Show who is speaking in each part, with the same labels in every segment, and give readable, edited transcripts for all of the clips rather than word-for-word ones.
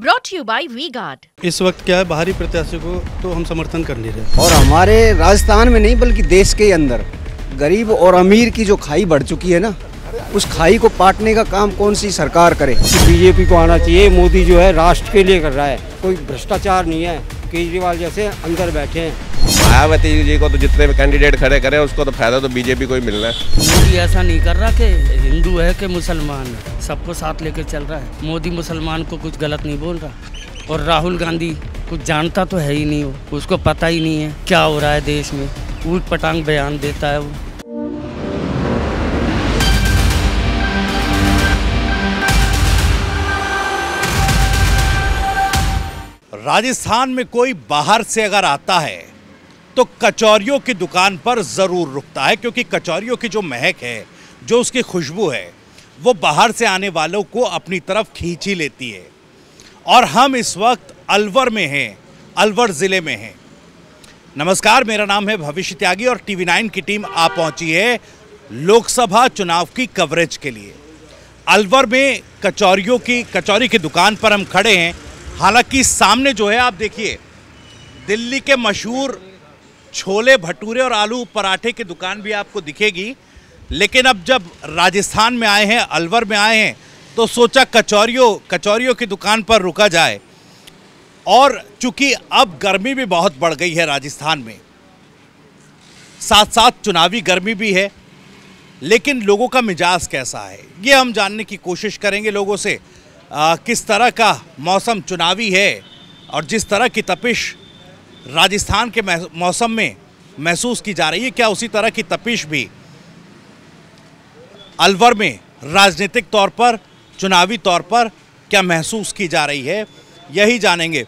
Speaker 1: Brought you by V guard.
Speaker 2: इस वक्त क्या है, बाहरी प्रत्याशी को तो हम समर्थन कर नहीं रहे।
Speaker 3: और हमारे राजस्थान में नहीं बल्कि देश के अंदर गरीब और अमीर की जो खाई बढ़ चुकी है ना, उस खाई को पाटने का काम कौन सी सरकार करे।
Speaker 4: बीजेपी को आना चाहिए। मोदी जो है राष्ट्र के लिए कर रहा है, कोई भ्रष्टाचार नहीं है। केजरीवाल जैसे अंदर बैठे हैं।
Speaker 5: मायावती जी को तो जितने भी कैंडिडेट खड़े करे उसको तो फायदा तो बीजेपी को ही मिलना है।
Speaker 6: मोदी ऐसा नहीं कर रहा कि हिंदू है कि मुसलमान है, सबको साथ लेकर चल रहा है। मोदी मुसलमान को कुछ गलत नहीं बोल रहा। और राहुल गांधी कुछ जानता तो है ही नहीं, वो उसको पता ही नहीं है क्या हो रहा है देश में। ऊट पटांग बयान देता है वो।
Speaker 7: राजस्थान में कोई बाहर से अगर आता है तो कचौरियों की दुकान पर ज़रूर रुकता है, क्योंकि कचौरियों की जो महक है, जो उसकी खुशबू है, वो बाहर से आने वालों को अपनी तरफ खींच ही लेती है। और हम इस वक्त अलवर में हैं, अलवर ज़िले में हैं। नमस्कार, मेरा नाम है भविष्य त्यागी और TV9 की टीम आ पहुंची है लोकसभा चुनाव की कवरेज के लिए। अलवर में कचौरी की दुकान पर हम खड़े हैं। हालांकि सामने जो है आप देखिए, दिल्ली के मशहूर छोले भटूरे और आलू पराठे की दुकान भी आपको दिखेगी। लेकिन अब जब राजस्थान में आए हैं, अलवर में आए हैं, तो सोचा कचौरियों की दुकान पर रुका जाए। और चूंकि अब गर्मी भी बहुत बढ़ गई है राजस्थान में, साथ साथ चुनावी गर्मी भी है, लेकिन लोगों का मिजाज कैसा है ये हम जानने की कोशिश करेंगे लोगों से। किस तरह का मौसम चुनावी है और जिस तरह की तपिश राजस्थान के मौसम में महसूस की जा रही है, क्या उसी तरह की तपिश भी अलवर में राजनीतिक तौर पर, चुनावी तौर पर क्या महसूस की जा रही है, यही जानेंगे।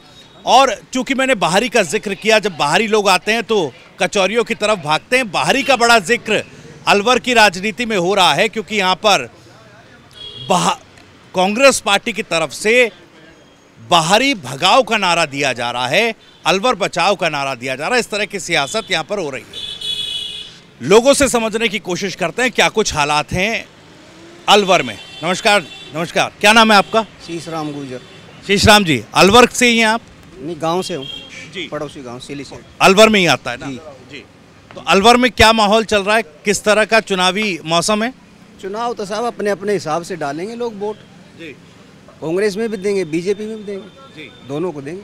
Speaker 7: और चूंकि मैंने बाहरी का जिक्र किया, जब बाहरी लोग आते हैं तो कचौरियों की तरफ भागते हैं। बाहरी का बड़ा जिक्र अलवर की राजनीति में हो रहा है, क्योंकि यहाँ पर कांग्रेस पार्टी की तरफ से बाहरी भगाओ का नारा दिया जा रहा है, अलवर बचाओ का नारा दिया जा रहा है। इस तरह की सियासत यहाँ पर हो रही है। लोगों से समझने की कोशिश करते हैं क्या कुछ हालात हैं अलवर में। नमस्कार, क्या नाम है आपका?
Speaker 3: शीशराम गुर्जर।
Speaker 7: शीशराम जी, अलवर से ही हैं आप?
Speaker 3: नहीं, गांव से हूँ
Speaker 7: जी,
Speaker 3: पड़ोसी गांव सिली से।
Speaker 7: अलवर में ही आता है ना
Speaker 3: जी।
Speaker 7: तो अलवर में क्या माहौल चल रहा है, किस तरह का चुनावी मौसम है?
Speaker 3: चुनाव तो साहब अपने अपने हिसाब से डालेंगे लोग वोट।
Speaker 7: जी,
Speaker 3: कांग्रेस में भी देंगे, बीजेपी में भी देंगे
Speaker 7: जी,
Speaker 3: दोनों को देंगे।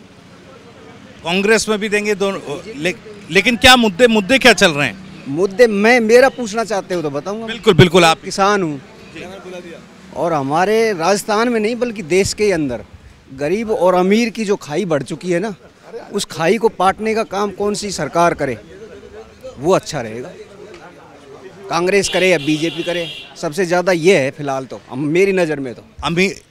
Speaker 7: कांग्रेस में भी देंगे दोनों। लेकिन क्या मुद्दे क्या चल रहे हैं?
Speaker 3: मुद्दे मेरा पूछना चाहते हो तो बताऊंगा।
Speaker 7: बिल्कुल आप
Speaker 3: किसान हूँ और हमारे राजस्थान में नहीं बल्कि देश के अंदर गरीब और अमीर की जो खाई बढ़ चुकी है ना, उस खाई को पाटने का काम कौन सी सरकार करे वो अच्छा रहेगा। कांग्रेस करे या बीजेपी करे, सबसे ज़्यादा ये है फिलहाल तो मेरी नज़र में तो।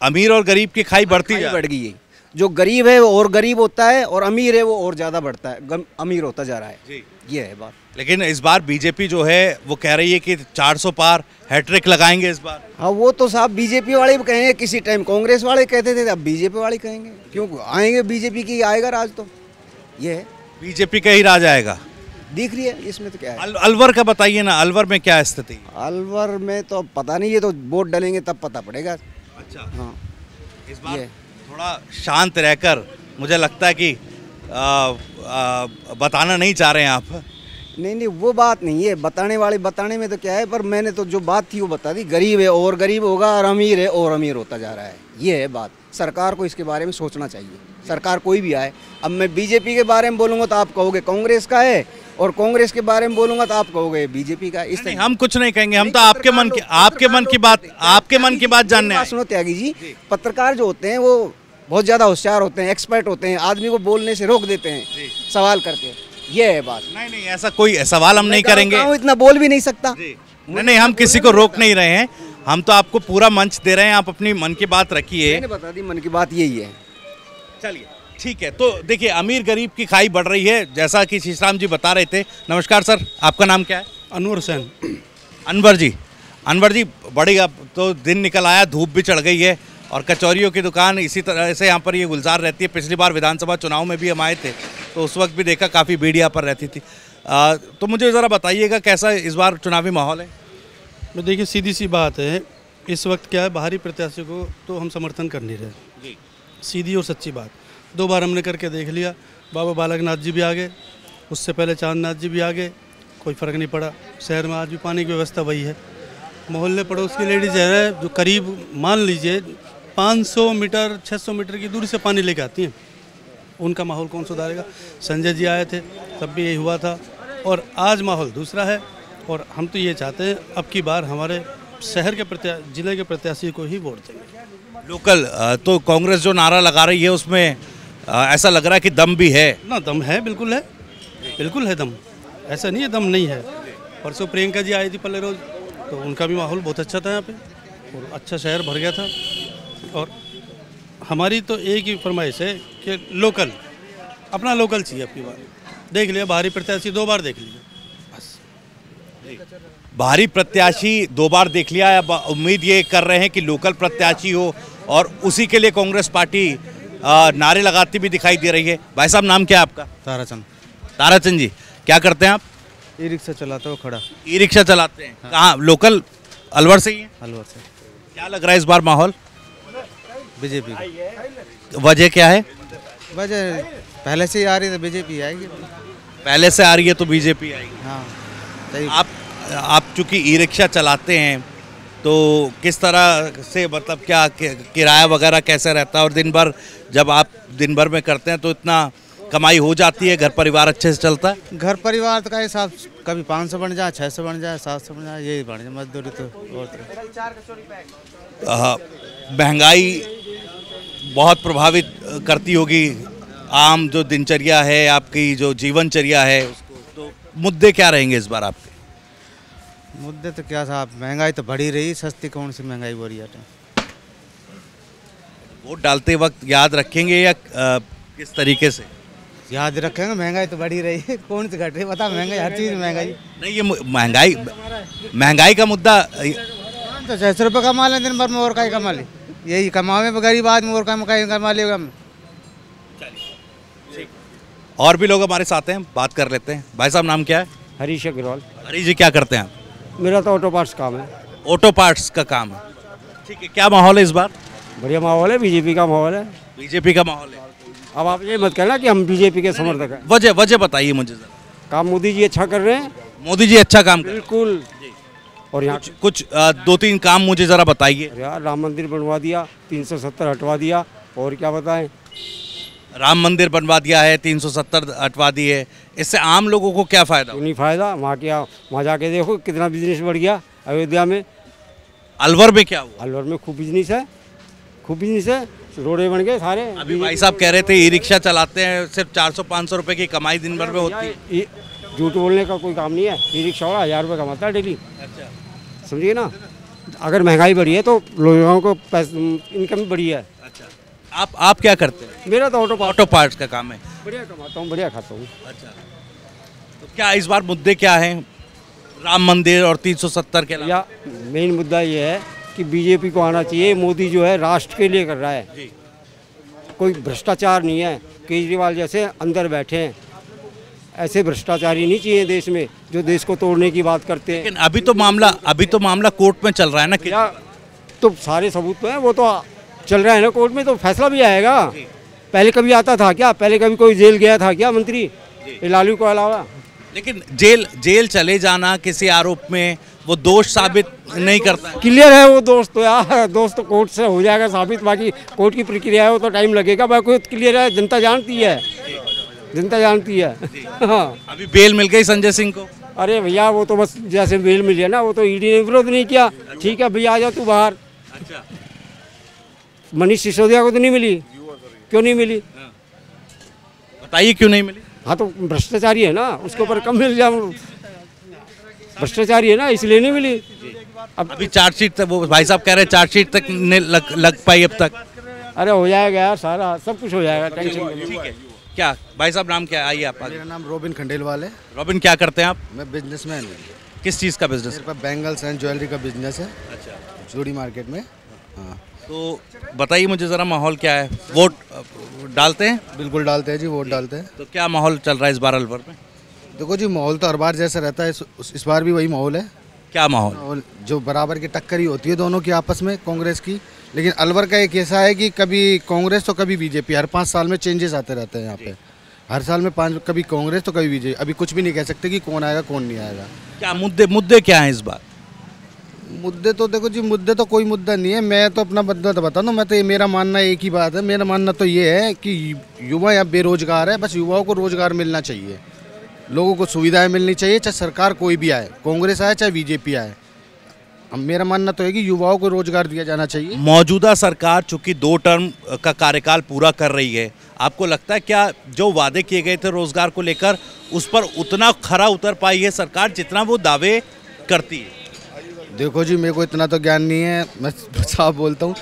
Speaker 7: अमीर और गरीब की खाई बढ़
Speaker 3: गई है। जो गरीब है वो और गरीब होता है और अमीर है वो और ज़्यादा बढ़ता है, अमीर होता जा रहा है। ये है बात।
Speaker 7: लेकिन इस बार बीजेपी जो है वो कह रही है कि 400 पार हैट्रिक लगाएंगे इस बार।
Speaker 3: हाँ, वो तो साहब बीजेपी वाले भी कहेंगे, किसी टाइम कांग्रेस वाले कहते थे, अब बीजेपी वाले कहेंगे। क्यों आएंगे? बीजेपी की आएगा राज तो। ये है, बीजेपी
Speaker 7: का ही राज आएगा,
Speaker 3: दिख रही है। इसमें तो क्या है?
Speaker 7: अलवर का बताइए ना, अलवर में क्या स्थिति?
Speaker 3: अलवर में तो पता नहीं, ये तो वोट डालेंगे तब पता पड़ेगा।
Speaker 7: अच्छा,
Speaker 3: हाँ,
Speaker 7: इस बार थोड़ा शांत रहकर मुझे लगता है कि बताना नहीं चाह रहे हैं आप।
Speaker 3: नहीं, वो बात नहीं है। बताने में तो क्या है, पर मैंने तो जो बात थी वो बता दी। गरीब है और गरीब होगा और अमीर है और अमीर होता जा रहा है। ये है बात। सरकार को इसके बारे में सोचना चाहिए, सरकार कोई भी आए। अब मैं बीजेपी के बारे में बोलूँगा तो आप कहोगे कांग्रेस का है, और कांग्रेस के बारे में बोलूँगा तो आप कहोगे बीजेपी का। इस
Speaker 7: हम कुछ नहीं कहेंगे, हम तो आपके मन की बात जानने।
Speaker 3: सुनो त्यागी जी, पत्रकार जो होते हैं वो बहुत ज़्यादा होशियार होते हैं, एक्सपर्ट होते हैं, आदमी को बोलने से रोक देते हैं सवाल करके। ये है बात।
Speaker 7: नहीं, ऐसा कोई सवाल हम नहीं करेंगे।
Speaker 3: इतना बोल भी नहीं सकता।
Speaker 7: नहीं, हम किसी को रोक नहीं रहे हैं, हम तो आपको पूरा मंच दे रहे हैं, आप अपनी मन की बात रखिए।
Speaker 3: मैंने बता दी, मन की बात यही है।
Speaker 7: चलिए ठीक है। तो देखिए, अमीर गरीब की खाई बढ़ रही है, जैसा कि शीशराम जी बता रहे थे। नमस्कार सर, आपका नाम क्या है?
Speaker 2: अनवर हुसैन।
Speaker 7: अनवर जी, बड़ी अब तो दिन निकल आया, धूप भी चढ़ गई है और कचौरियों की दुकान इसी तरह से यहाँ पर ये गुलजार रहती है। पिछली बार विधानसभा चुनाव में भी हम आए थे तो उस वक्त भी देखा काफ़ी भीड़ यहाँ पर रहती थी। तो मुझे ज़रा बताइएगा कैसा इस बार चुनावी माहौल है?
Speaker 2: देखिए, सीधी सी बात है, इस वक्त क्या है, बाहरी प्रत्याशी को तो हम समर्थन कर नहीं रहे।
Speaker 7: जी।
Speaker 2: सीधी और सच्ची बात। 2 बार हमने करके देख लिया। बाबा बालकनाथ जी भी आ गए, उससे पहले चांदनाथ जी भी आ गए, कोई फ़र्क नहीं पड़ा। शहर में आज भी पानी की व्यवस्था वही है। मोहल्ले पड़ोस की लेडीज़ है जो करीब मान लीजिए 500 मीटर 600 मीटर की दूरी से पानी लेके आती हैं, उनका माहौल कौन सुधारेगा। संजय जी आए थे तब भी यही हुआ था, और आज माहौल दूसरा है। और हम तो ये चाहते हैं अब की बार हमारे शहर के जिले के प्रत्याशी को ही वोट देंगे।
Speaker 7: लोकल तो कांग्रेस जो नारा लगा रही है उसमें ऐसा लग रहा है कि दम भी है
Speaker 2: ना। दम है, बिल्कुल है, बिल्कुल है दम। ऐसा नहीं है दम नहीं है। परसों प्रियंका जी आई थी पल्ले रोज, तो उनका भी माहौल बहुत अच्छा था यहाँ पे, और अच्छा शहर भर गया था। और हमारी तो एक ही फरमाइश है कि लोकल, अपना लोकल चाहिए। अब की बार देख लिया बाहरी प्रत्याशी 2 बार देख लिया, बस।
Speaker 7: बाहरी प्रत्याशी 2 बार देख लिया। अब उम्मीद ये कर रहे हैं कि लोकल प्रत्याशी हो, और उसी के लिए कांग्रेस पार्टी नारे लगाती भी दिखाई दे रही है। भाई साहब, नाम क्या है आपका?
Speaker 2: ताराचंद।
Speaker 7: ताराचंद जी, क्या करते हैं आप?
Speaker 2: ई रिक्शा चलाता हो खड़ा।
Speaker 7: ई रिक्शा चलाते हैं। कहाँ? लोकल अलवर से ही है?
Speaker 2: अलवर से।
Speaker 7: क्या लग रहा है इस बार माहौल?
Speaker 2: बीजेपी का।
Speaker 7: वजह क्या है?
Speaker 2: वजह पहले से ही आ रही है, बीजेपी आएगी।
Speaker 7: पहले से आ रही है तो बीजेपी आएगी।
Speaker 2: हाँ,
Speaker 7: आप चूंकि ई रिक्शा चलाते हैं तो किस तरह से, मतलब क्या किराया वगैरह कैसे रहता है, और दिन भर जब आप दिन भर में करते हैं तो इतना कमाई हो जाती है, घर परिवार अच्छे से चलता है?
Speaker 2: घर परिवार का हिसाब कभी 500 बन जाए, 600 बन जाए, 700 बन जाए, यही बन जाए। मजदूरी तो
Speaker 7: महंगाई बहुत प्रभावित करती होगी आम जो दिनचर्या है, आपकी जो जीवनचर्या है उसको। तो मुद्दे क्या रहेंगे इस बार आपके?
Speaker 2: मुद्दे तो क्या साहब, महंगाई तो बढ़ी रही, सस्ती कौन सी महंगाई हो रही है।
Speaker 7: वोट डालते वक्त याद रखेंगे या किस तरीके से
Speaker 2: याद रखेंगे? महंगाई तो बढ़ी रही है, कौन सी घट रही है? बता, महंगाई हर चीज़ महंगाई
Speaker 7: नहीं। ये महंगाई का मुद्दा
Speaker 2: तो 600 रुपये कमा लें दिन भर में, और कहीं कमा ले, यही कमावे गरीब आदमी, और कहीं कमा लेगा।
Speaker 7: और भी लोग हमारे साथ हैं, बात कर लेते हैं। भाई साहब, नाम क्या है?
Speaker 4: हरीश अग्रवाल।
Speaker 7: हरीश जी, क्या करते हैं आप?
Speaker 4: मेरा तो ऑटो पार्ट्स काम है।
Speaker 7: ऑटो पार्ट्स का काम है, ठीक है। क्या माहौल है इस बार?
Speaker 4: बढ़िया माहौल है, बीजेपी का माहौल है।
Speaker 7: बीजेपी का माहौल है।
Speaker 4: अब आप ये मत कहना कि हम बीजेपी के समर्थक हैं।
Speaker 7: वजह बताइए मुझे जरा।
Speaker 4: काम मोदी जी अच्छा कर रहे हैं।
Speaker 7: मोदी जी अच्छा काम कर रहे हैं।
Speaker 4: बिल्कुल। और यहाँ
Speaker 7: कुछ 2-3 काम मुझे जरा बताइए।
Speaker 4: यार, राम मंदिर बनवा दिया, 370 हटवा दिया, और क्या बताएं।
Speaker 7: राम मंदिर बनवा दिया है, 370 हटवा दी है, इससे आम लोगों को क्या फायदा?
Speaker 4: नहीं फायदा। वहाँ जाके देखो कितना बिजनेस बढ़ गया अयोध्या में।
Speaker 7: अलवर में क्या हुआ?
Speaker 4: अलवर में खूब बिजनेस है, खूब बिजनेस है, रोडें बन गए सारे।
Speaker 7: अभी भाई साहब कह रहे थे ई रिक्शा चलाते हैं, सिर्फ 400-500 रुपए की कमाई दिन भर में होती है।
Speaker 4: झूठ बोलने का कोई काम नहीं है। ई रिक्शा वाला 1000 रुपये कमाता है डेली।
Speaker 7: अच्छा,
Speaker 4: समझिए ना। अगर महंगाई बढ़ी है तो लोगों को इनकम बढ़ी है।
Speaker 7: अच्छा। आप क्या करते हैं?
Speaker 4: मेरा तो
Speaker 7: ऑटो पार्ट्स का काम है।
Speaker 4: बढ़िया कमाता हूँ, बढ़िया खाता हूँ।
Speaker 7: अच्छा, तो क्या इस बार मुद्दे क्या हैं? राम मंदिर और 370 के अलावा?
Speaker 4: या मेन मुद्दा ये है कि बीजेपी को आना चाहिए। मोदी जो है राष्ट्र के लिए कर रहा है
Speaker 7: जी।
Speaker 4: कोई भ्रष्टाचार नहीं है। केजरीवाल जैसे अंदर बैठे हैं, ऐसे भ्रष्टाचारी नहीं चाहिए देश में जो देश को तोड़ने की बात करते हैं।
Speaker 7: लेकिन अभी तो मामला कोर्ट में चल रहा है ना।
Speaker 4: या तो सारे सबूत तो हैं, वो तो चल रहा है ना कोर्ट में, तो फैसला भी आएगा। पहले कभी आता था क्या? पहले कभी कोई जेल गया था क्या मंत्री लालू को अलावा?
Speaker 7: लेकिन जेल चले जाना किसी आरोप में वो दोष साबित नहीं करता।
Speaker 4: क्लियर है वो दोस्त तो यार, दोस्त तो कोर्ट से हो जाएगा साबित, बाकी कोर्ट की प्रक्रिया है वो तो टाइम लगेगा। बाकी क्लियर है, जनता जानती है, जनता जानती है। हाँ,
Speaker 7: अभी बेल मिल गई संजय सिंह को।
Speaker 4: अरे भैया वो तो बस जैसे बेल मिल गया ना, वो तो ईडी ने विरोध नहीं किया। ठीक है भैया, आ जा तू बाहर।
Speaker 7: अच्छा,
Speaker 4: मनीष सिसोदिया को तो नहीं मिली, क्यों नहीं मिली?
Speaker 7: बताइए क्यों नहीं मिली?
Speaker 4: हाँ तो भ्रष्टाचारी है ना, उसके ऊपर कम मिल जाए। भ्रष्टाचारी है ना, इसलिए नहीं मिली। अब
Speaker 7: अभी चार्जशीट तक, वो भाई साहब कह रहे हैं चार्जशीट तक नहीं लग पाई अब तक।
Speaker 4: अरे हो जाएगा यार, सारा सब कुछ हो जाएगा, टेंशन मत लो।
Speaker 7: ठीक है। क्या भाई साहब, नाम क्या है? आइए आप।
Speaker 1: मेरा नाम रोबिन खंडेलवाल है।
Speaker 7: रॉबिन, क्या करते हैं आप?
Speaker 1: मैं बिजनेसमैन हूँ।
Speaker 7: किस चीज़ का बिजनेस?
Speaker 1: मेरे पास बैंगल्स एंड ज्वेलरी का बिजनेस है।
Speaker 7: अच्छा,
Speaker 1: चूड़ी मार्केट में। हाँ,
Speaker 7: तो बताइए मुझे ज़रा, माहौल क्या है? वोट डालते हैं?
Speaker 1: बिल्कुल डालते हैं जी, वोट डालते हैं।
Speaker 7: तो क्या माहौल चल रहा है इस बार अलवर में?
Speaker 1: देखो जी, माहौल तो हर बार जैसा रहता है, इस बार भी वही माहौल है।
Speaker 7: क्या माहौल?
Speaker 1: और जो बराबर की टक्कर ही होती है दोनों की आपस में, कांग्रेस की। लेकिन अलवर का एक ऐसा है कि कभी कांग्रेस तो कभी बीजेपी, हर 5 साल में चेंजेस आते रहते हैं यहाँ पे। हर साल में 5, कभी कांग्रेस तो कभी बीजेपी। अभी कुछ भी नहीं कह सकते कि कौन आएगा कौन नहीं आएगा।
Speaker 7: क्या मुद्दे क्या हैं इस बार?
Speaker 1: मुद्दे तो देखो जी, मुद्दे तो कोई मुद्दा नहीं है। मैं तो अपना मुद्दा तो बता दूँ। मैं तो ये, मेरा मानना एक ही बात है। मेरा मानना तो ये है कि युवा यहाँ बेरोजगार है, बस युवाओं को रोजगार मिलना चाहिए, लोगों को सुविधाएं मिलनी चाहिए, चाहे सरकार कोई भी आए, कांग्रेस आए चाहे बीजेपी आए। अब मेरा मानना तो है कि युवाओं को रोजगार दिया जाना चाहिए।
Speaker 7: मौजूदा सरकार चूंकि 2 टर्म का कार्यकाल पूरा कर रही है, आपको लगता है क्या जो वादे किए गए थे रोजगार को लेकर उस पर उतना खरा उतर पाई है सरकार जितना वो दावे करती है?
Speaker 1: देखो जी, मेरे को इतना तो ज्ञान नहीं है, मैं साफ बोलता हूँ।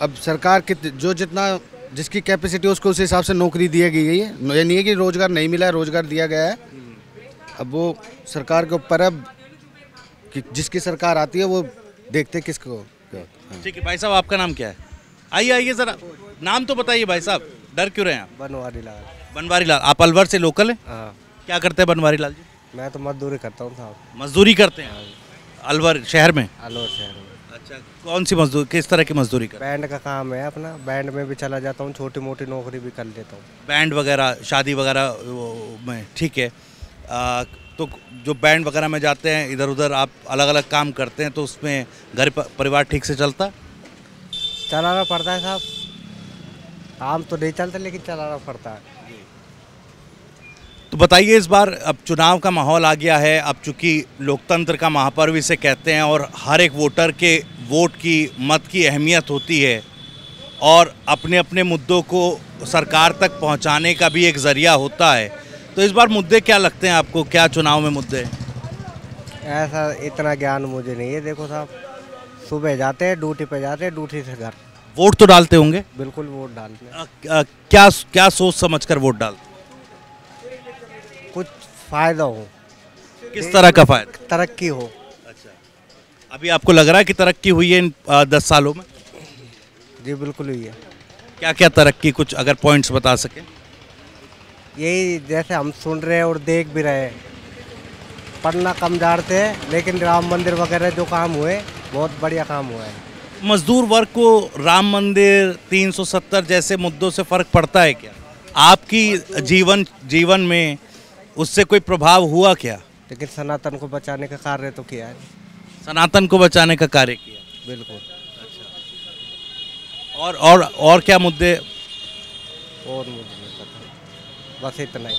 Speaker 1: अब सरकार जो जितना जिसकी कैपेसिटी उसको उस हिसाब से नौकरी दी गई है। ये नहीं है कि रोजगार नहीं मिला है, रोजगार दिया गया है। अब वो सरकार के ऊपर है कि जिसकी सरकार आती है वो देखते किसको।
Speaker 7: ठीक है भाई साहब, आपका नाम क्या है? आइए जरा, नाम तो बताइए भाई साहब, डर क्यों रहे हैं आप?
Speaker 3: बनवारी लाल।
Speaker 7: बनवारी लाल, आप अलवर से लोकल हैं?
Speaker 3: हाँ,
Speaker 7: क्या करते हैं बनवारी लाल जी?
Speaker 3: मैं तो मजदूरी करता हूँ साहब,
Speaker 7: मजदूरी करते हैं अलवर शहर में?
Speaker 3: अलवर शहर में।
Speaker 7: अच्छा, कौन सी मजदूरी, किस तरह की मजदूरी करते
Speaker 3: बैंड का काम है अपना, बैंड में भी चला जाता हूँ, छोटी मोटी नौकरी भी कर लेता हूँ।
Speaker 7: हैं? बैंड वगैरह, शादी वगैरह में? ठीक है। तो जो बैंड वगैरह में जाते हैं, इधर उधर आप अलग अलग काम करते हैं, तो उसमें घर परिवार ठीक से चलता?
Speaker 3: चलाना पड़ता है साहब, काम तो नहीं चलता लेकिन चलाना पड़ता है।
Speaker 7: तो बताइए, इस बार अब चुनाव का माहौल आ गया है, अब चूंकि लोकतंत्र का महापर्व इसे कहते हैं और हर एक वोटर के वोट की, मत की अहमियत होती है और अपने अपने मुद्दों को सरकार तक पहुंचाने का भी एक ज़रिया होता है, तो इस बार मुद्दे क्या लगते हैं आपको? क्या चुनाव में मुद्दे हैं?
Speaker 3: ऐसा इतना ज्ञान मुझे नहीं है। देखो साहब, सुबह जाते हैं ड्यूटी पे, जाते हैं ड्यूटी से घर।
Speaker 7: वोट तो डालते होंगे?
Speaker 3: बिल्कुल वोट डालते हैं।
Speaker 7: क्या सोच समझकर वोट डालते?
Speaker 3: कुछ फ़ायदा हो।
Speaker 7: किस तरह का फायदा?
Speaker 3: तरक्की हो।
Speaker 7: अच्छा, अभी आपको लग रहा है कि तरक्की हुई है इन 10 सालों में?
Speaker 3: जी बिल्कुल हुई है।
Speaker 7: क्या क्या तरक्की, कुछ अगर पॉइंट्स बता सकें?
Speaker 3: यही जैसे हम सुन रहे हैं और देख भी रहे हैं, पढ़ना कम जानते हैं लेकिन राम मंदिर वगैरह जो काम हुए बहुत बढ़िया काम हुआ है।
Speaker 7: मजदूर वर्ग को राम मंदिर, 370 जैसे मुद्दों से फर्क पड़ता है क्या? आपकी जीवन में उससे कोई प्रभाव हुआ क्या?
Speaker 3: लेकिन सनातन को बचाने का कार्य तो किया है।
Speaker 7: सनातन को बचाने का कार्य किया?
Speaker 3: बिल्कुल।
Speaker 7: और क्या मुद्दे?
Speaker 3: और मुझे नहीं पता, बस इतना ही।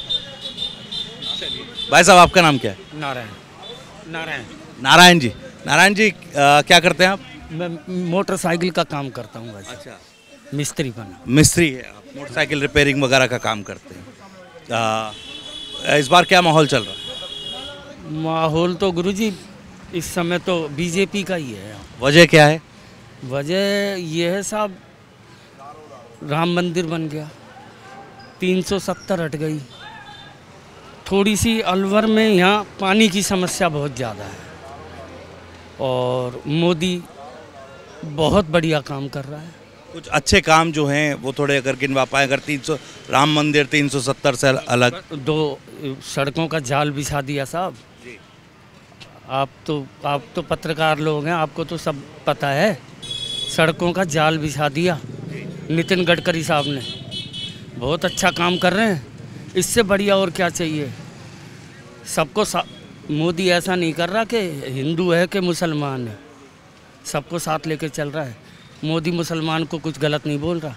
Speaker 7: भाई साहब, आपका नाम क्या है?
Speaker 6: नारायण जी।
Speaker 7: नारायण जी, क्या करते हैं आप?
Speaker 6: मैं मोटरसाइकिल का काम करता हूँ वैसे।
Speaker 7: अच्छा,
Speaker 6: मिस्त्री बना।
Speaker 7: मिस्त्री है आप, मोटरसाइकिल रिपेयरिंग वगैरह का काम करते हैं। इस बार क्या माहौल चल रहा है?
Speaker 6: माहौल तो गुरुजी इस समय तो बीजेपी का ही है।
Speaker 7: वजह क्या है?
Speaker 6: वजह यह है साहब, राम मंदिर बन गया, 370 हट गई, थोड़ी सी अलवर में यहाँ पानी की समस्या बहुत ज़्यादा है और मोदी बहुत बढ़िया काम कर रहा है।
Speaker 7: कुछ अच्छे काम जो हैं वो थोड़े अगर गिनवा पाए, अगर 300 राम मंदिर 370 से अलग
Speaker 6: 2 सड़कों का जाल बिछा दिया साहब। आप तो पत्रकार लोग हैं, आपको तो सब पता है। सड़कों का जाल बिछा दिया नितिन गडकरी साहब ने, बहुत अच्छा काम कर रहे हैं। इससे बढ़िया और क्या चाहिए? सबको मोदी ऐसा नहीं कर रहा कि हिंदू है कि मुसलमान है, सबको साथ लेके चल रहा है। मोदी मुसलमान को कुछ गलत नहीं बोल रहा,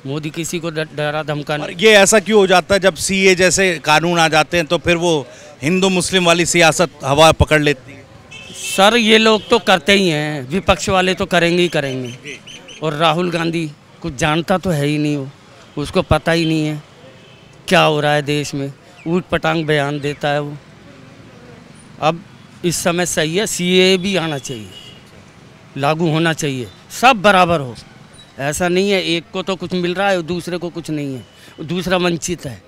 Speaker 6: मोदी किसी को डरा धमका नहीं।
Speaker 7: ये ऐसा क्यों हो जाता है जब सीए जैसे कानून आ जाते हैं तो फिर वो हिंदू मुस्लिम वाली सियासत हवा पकड़ लेती है?
Speaker 6: सर ये लोग तो करते ही हैं, विपक्ष वाले तो करेंगे ही करेंगे। और राहुल गांधी कुछ जानता तो है ही नहीं, वो उसको पता ही नहीं है क्या हो रहा है देश में, ऊट पटांग बयान देता है वो। अब इस समय सही है, सीए भी आना चाहिए, लागू होना चाहिए, सब बराबर हो। ऐसा नहीं है एक को तो कुछ मिल रहा है दूसरे को कुछ नहीं है, दूसरा वंचित है,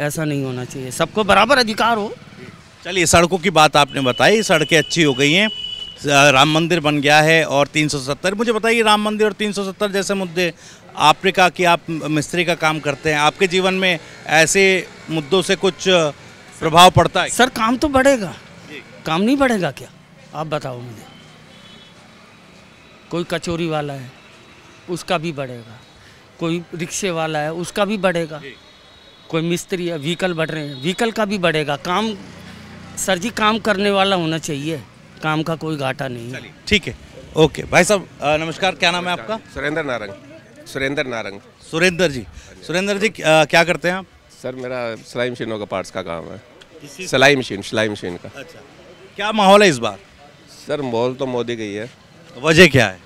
Speaker 6: ऐसा नहीं होना चाहिए, सबको बराबर अधिकार हो।
Speaker 7: चलिए, सड़कों की बात आपने बताई, सड़कें अच्छी हो गई हैं, राम मंदिर बन गया है और 370। मुझे बताइए, राम मंदिर और 370 जैसे मुद्दे, आपने कहा कि आप मिस्त्री का काम करते हैं, आपके जीवन में ऐसे मुद्दों से कुछ प्रभाव पड़ता है?
Speaker 6: सर काम तो बढ़ेगा, काम नहीं बढ़ेगा क्या? आप बताओ मुझे। कोई कचौरी वाला है उसका भी बढ़ेगा, कोई रिक्शे वाला है उसका भी बढ़ेगा, कोई मिस्त्री है, व्हीकल बढ़ रहे हैं, व्हीकल का भी बढ़ेगा। काम सर जी काम करने वाला होना चाहिए, काम का कोई घाटा नहीं है।
Speaker 7: ठीक है, ओके भाई साहब नमस्कार, क्या नाम है आपका?
Speaker 5: सुरेंद्र नारंग। सुरेंद्र नारंग।
Speaker 7: सुरेंद्र जी। सुरेंद्र जी क्या करते हैं आप?
Speaker 5: सर मेरा सिलाई मशीनों का पार्ट्स का काम है। सिलाई मशीन का।
Speaker 7: अच्छा, क्या माहौल है इस बार?
Speaker 5: सर माहौल तो मोदी का ही है।
Speaker 7: वजह क्या है?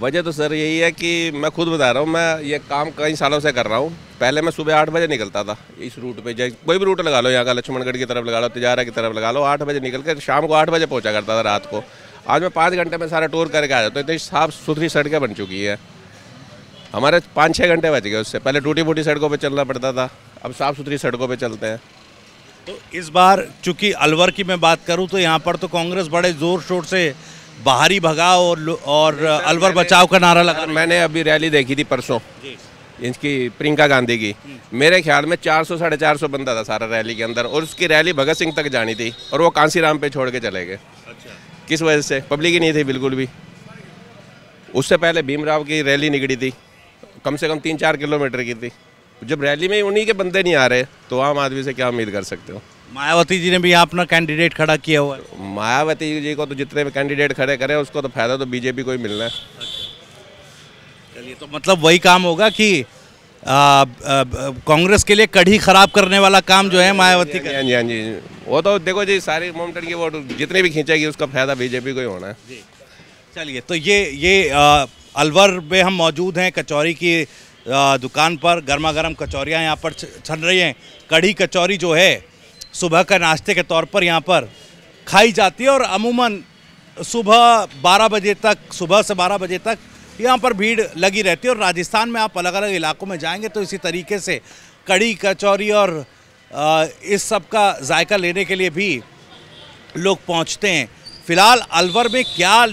Speaker 5: वजह तो सर यही है कि मैं खुद बता रहा हूँ, मैं ये काम कई सालों से कर रहा हूँ। पहले मैं सुबह 8 बजे निकलता था इस रूट पे, जैसे कोई भी रूट लगा लो, यहाँ का लक्ष्मणगढ़ की तरफ लगा लो, तिजारा की तरफ लगा लो, 8 बजे निकल कर शाम को 8 बजे पहुँचा करता था रात को। आज मैं 5 घंटे में सारा टूर करके आ जाता हूँ। इतनी साफ़ सुथरी सड़कें बन चुकी है, हमारे 5-6 घंटे बच गए। उससे पहले टूटी फूटी सड़कों पर चलना पड़ता था, अब साफ़ सुथरी सड़कों पर चलते हैं।
Speaker 7: तो इस बार चूंकि अलवर की मैं बात करूं तो यहाँ पर तो कांग्रेस बड़े जोर शोर से बाहरी भगाओ और अलवर बचाओ का नारा लगा।
Speaker 5: मैंने अभी रैली देखी थी परसों इनकी, प्रियंका गांधी की। मेरे ख्याल में 400-450 बंदा था सारा रैली के अंदर, और उसकी रैली भगत सिंह तक जानी थी और वो कांसीराम पे छोड़ के चले गए। किस वजह से? पब्लिक ही नहीं थी बिल्कुल भी। उससे पहले भीमराव की रैली निकली थी, कम से कम 3-4 किलोमीटर की थी। जब रैली में उन्हीं के बंदे नहीं आ रहे तो आम आदमी से क्या उम्मीद कर सकते हो?
Speaker 7: मायावती जी ने भी यहाँ अपना कैंडिडेट खड़ा किया हुआ है।
Speaker 5: मायावती जी को तो जितने भी कैंडिडेट खड़े करे उसको तो फायदा तो बीजेपी को ही मिलना है।
Speaker 7: चलिए, तो मतलब वही काम होगा कि कांग्रेस के लिए कड़ी खराब करने वाला काम जो है मायावती का।
Speaker 5: हाँ जी, हाँ जी। वो तो देखो जी, सारी मोमटन की वोट जितनी भी खींचेगी उसका फायदा बीजेपी को ही होना है।
Speaker 7: चलिए, तो ये अलवर में हम मौजूद हैं, कचौरी की दुकान पर। गर्मा गर्म कचौरियाँ यहाँ पर छन रही हैं। कढ़ी कचौरी जो है सुबह का नाश्ते के तौर पर यहाँ पर खाई जाती है और अमूमन सुबह से 12 बजे तक यहाँ पर भीड़ लगी रहती है। और राजस्थान में आप अलग अलग इलाकों में जाएंगे तो इसी तरीके से कढ़ी कचौरी और इस सब का जायका लेने के लिए भी लोग पहुँचते हैं। फिलहाल अलवर में क्या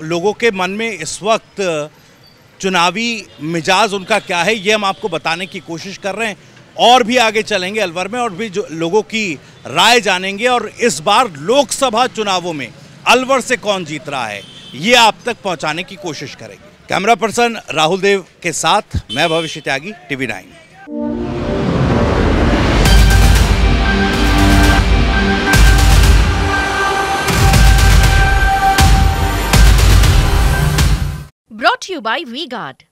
Speaker 7: लोगों के मन में इस वक्त चुनावी मिजाज उनका क्या है, ये हम आपको बताने की कोशिश कर रहे हैं। और भी आगे चलेंगे अलवर में और भी जो लोगों की राय जानेंगे, और इस बार लोकसभा चुनावों में अलवर से कौन जीत रहा है ये आप तक पहुंचाने की कोशिश करेंगे। कैमरा पर्सन राहुल देव के साथ मैं भविष्य त्यागी, TV9।
Speaker 8: Brought to you by V-Guard.